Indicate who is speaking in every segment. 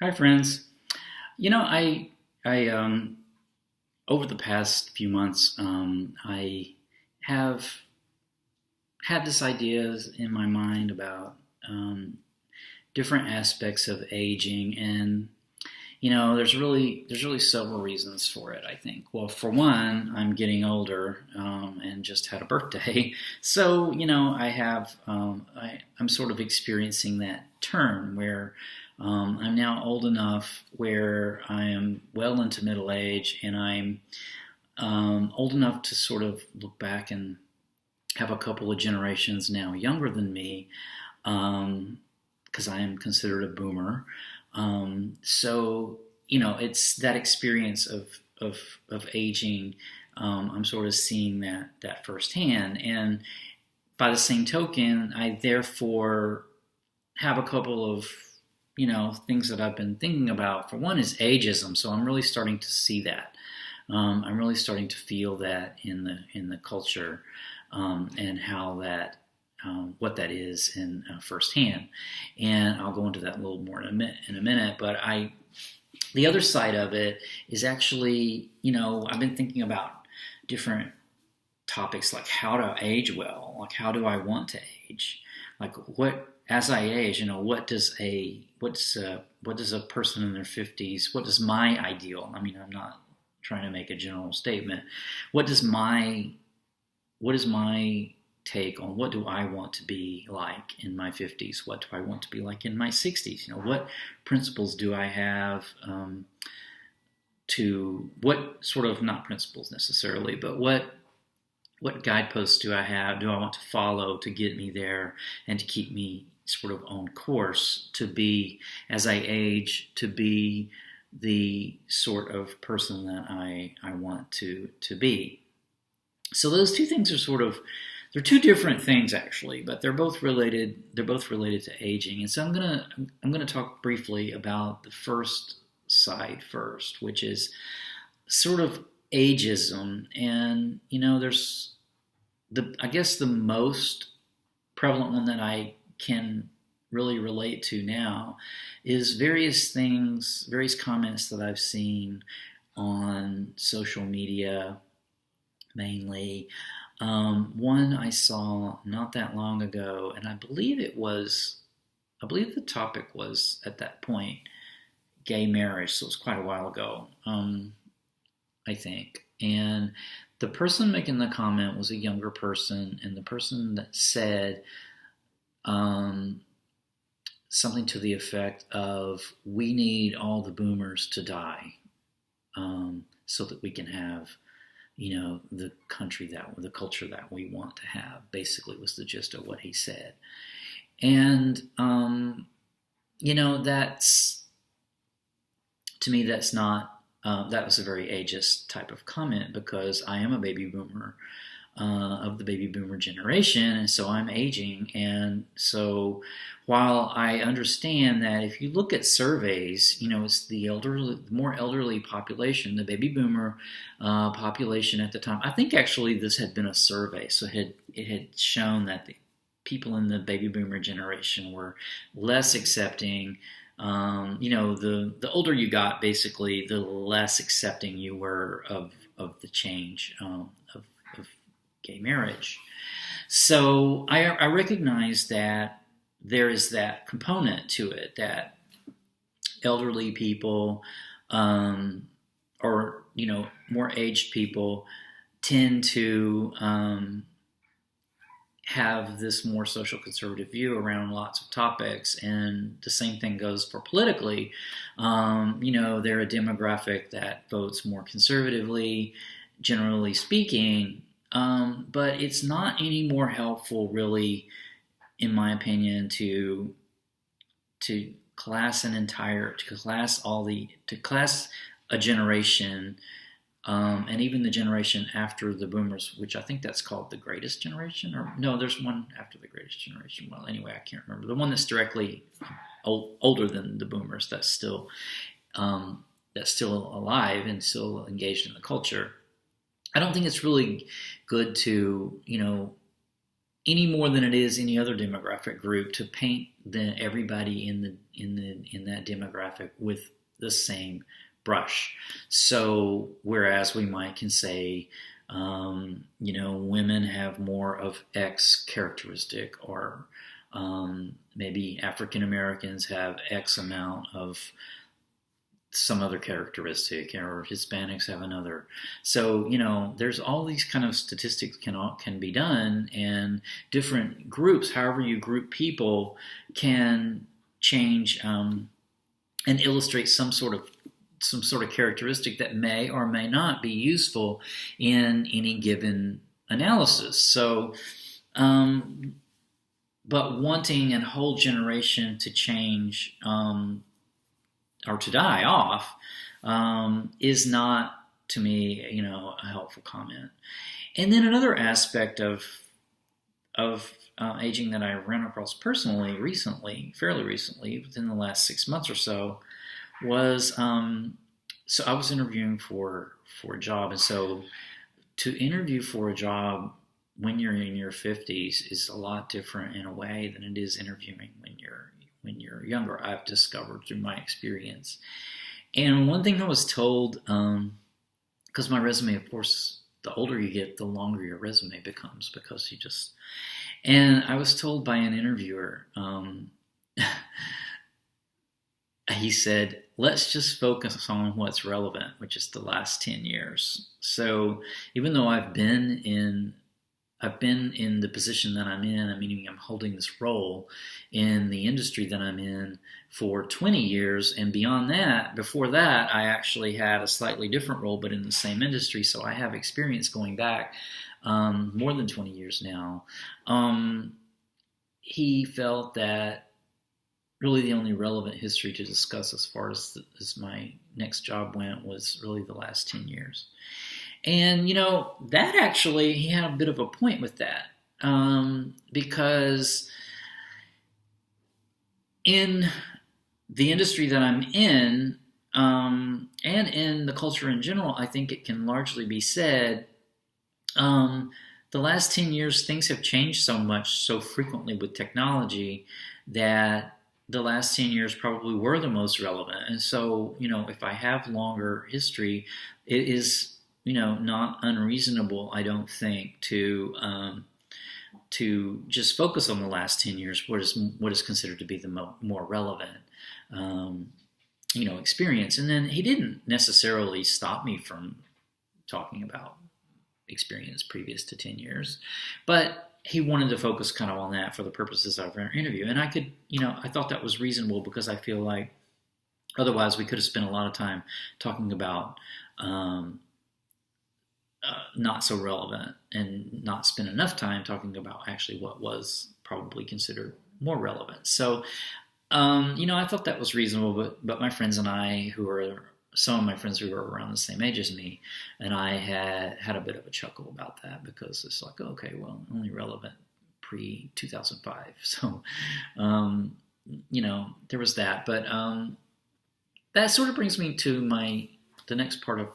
Speaker 1: Hi, friends. I over the past few months, I have had this ideas in my mind about different aspects of aging, and there's really several reasons for it. I think. Well, for one, I'm getting older and just had a birthday, so I'm sort of experiencing that turn where I'm now old enough where I am well into middle age, and I'm old enough to sort of look back and have a couple of generations now younger than me, because I am considered a boomer. So it's that experience of aging. I'm sort of seeing that firsthand, and by the same token, I therefore have a couple of things that I've been thinking about. For one is ageism, so I'm really starting to see that. I'm really starting to feel that in the culture, and how that what that is in firsthand. And I'll go into that a little more in a minute. But the other side of it is actually, I've been thinking about different topics like how to age well, like how do I want to age, like what as I age, what does a person in their 50s, what does my ideal? I mean, I'm not trying to make a general statement. What is my take on what do I want to be like in my 50s? What do I want to be like in my 60s? What principles do I have to what sort of, not principles necessarily, but what guideposts do I want to follow to get me there and to keep me sort of on course to be, as I age, to be the sort of person that I want to be. So those two things are they're two different things actually, but they're both related. They're both related to aging, and so I'm gonna talk briefly about the first side first, which is sort of ageism. And there's I guess the most prevalent one that I can really relate to now is various things, various comments that I've seen on social media mainly. One I saw not that long ago, and I believe the topic was at that point gay marriage, so it was quite a while ago, I think. And the person making the comment was a younger person, and the person that said something to the effect of, we need all the boomers to die so that we can have the the culture that we want to have, basically was the gist of what he said. And, that's, to me, that's not, that was a very ageist type of comment, because I am a baby boomer, of the baby boomer generation, and so I'm aging. And so while I understand that if you look at surveys, it's the more elderly population, the baby boomer population at the time. I think actually this had been a survey, so it had shown that the people in the baby boomer generation were less accepting. The older you got, basically, the less accepting you were of the change of gay marriage. So I recognize that there is that component to it, that elderly people, or more aged people, tend to have this more social conservative view around lots of topics, and the same thing goes for politically. They're a demographic that votes more conservatively, generally speaking, but it's not any more helpful, really, in my opinion, to class a generation, and even the generation after the boomers, which I think that's called the greatest generation, or no, there's one after the greatest generation. Well, anyway, I can't remember. The one that's directly older than the boomers, that's still alive and still engaged in the culture. I don't think it's really good to, any more than it is any other demographic group to paint everybody in that demographic with the same brush. So whereas we can say, women have more of X characteristic, or maybe African Americans have X amount of some other characteristic, or Hispanics have another. So, there's all these kind of statistics can be done, and different groups, however you group people, can change and illustrate some sort of characteristic that may or may not be useful in any given analysis. So, but wanting a whole generation to change or to die off is not, to me, a helpful comment. And then another aspect of aging that I ran across personally fairly recently, within the last 6 months or so, was so I was interviewing for a job, and so to interview for a job when you're in your 50s is a lot different in a way than it is interviewing when you're younger, I've discovered through my experience. And one thing I was told, because my resume, of course, the older you get, the longer your resume becomes, because and I was told by an interviewer, he said, let's just focus on what's relevant, which is the last 10 years. So even though I've been in the position that I'm in, meaning I'm holding this role in the industry that I'm in for 20 years, and beyond that, before that, I actually had a slightly different role, but in the same industry, so I have experience going back more than 20 years now. He felt that really the only relevant history to discuss as far as my next job went was really the last 10 years. And, that actually, he had a bit of a point with that, because in the industry that I'm in, and in the culture in general, I think it can largely be said, the last 10 years, things have changed so much, so frequently with technology, that the last 10 years probably were the most relevant. And so, if I have longer history, it is, not unreasonable, I don't think, to just focus on the last 10 years, what is considered to be the more relevant, experience. And then he didn't necessarily stop me from talking about experience previous to 10 years, but he wanted to focus kind of on that for the purposes of our interview. And I could, I thought that was reasonable, because I feel like otherwise we could have spent a lot of time talking about not so relevant, and not spend enough time talking about actually what was probably considered more relevant. So, I thought that was reasonable, but my friends and I, some of my friends who were around the same age as me, and I had a bit of a chuckle about that, because it's like, okay, well, only relevant pre-2005. So, there was that. But that sort of brings me to the next part of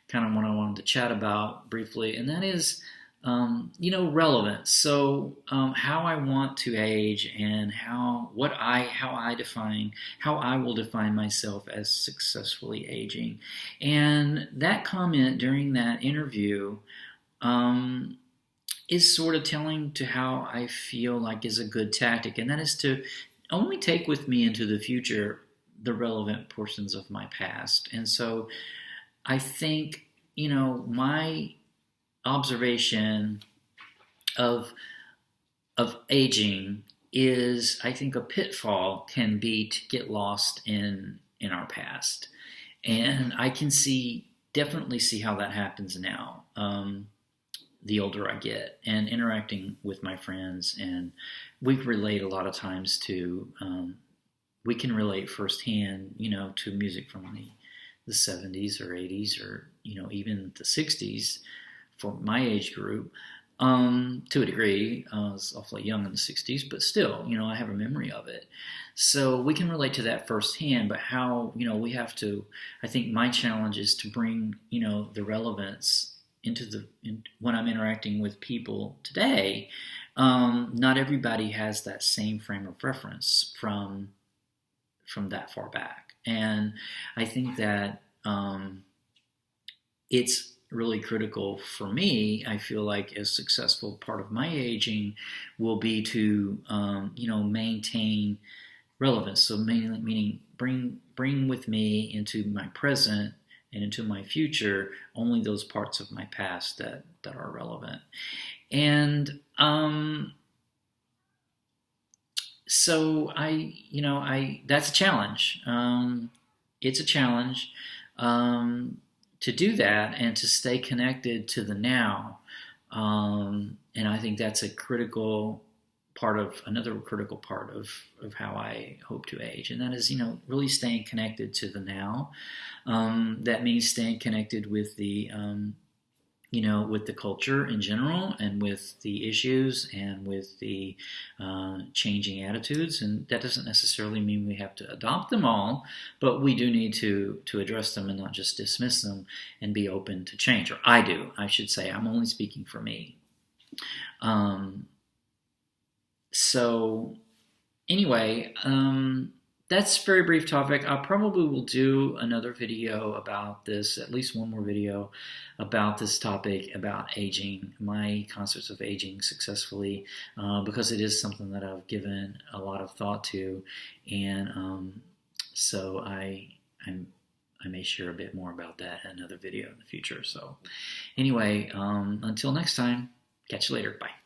Speaker 1: kind of what I wanted to chat about briefly, and that is, relevance. So, how I want to age, and how I will define myself as successfully aging. And that comment during that interview is sort of telling to how I feel like is a good tactic, and that is to only take with me into the future the relevant portions of my past. And so I think, my observation of aging is, I think, a pitfall can be to get lost in our past. And I can definitely see how that happens now, the older I get, and interacting with my friends. And we relate a lot of times to, we can relate firsthand, to music from the 70s or 80s, or, even the 60s for my age group, to a degree. I was awfully young in the 60s, but still, I have a memory of it. So we can relate to that firsthand, but how, we have to, I think my challenge is to bring, the relevance when I'm interacting with people today, not everybody has that same frame of reference from that far back. And I think that it's really critical for me. I feel like a successful part of my aging will be to maintain relevance. So meaning bring with me into my present and into my future only those parts of my past that are relevant. And so that's a challenge. It's a challenge to do that and to stay connected to the now. And I think that's another critical part of how I hope to age. And that is, really staying connected to the now. That means staying connected with the, with the culture in general, and with the issues, and with the changing attitudes. And that doesn't necessarily mean we have to adopt them all, but we do need to address them and not just dismiss them, and be open to change. Or I should say. I'm only speaking for me. So anyway, that's a very brief topic. I probably will do another video about this, at least one more video about this topic, about aging, my concepts of aging successfully, because it is something that I've given a lot of thought to, and so I may share a bit more about that in another video in the future. So anyway, until next time, catch you later. Bye.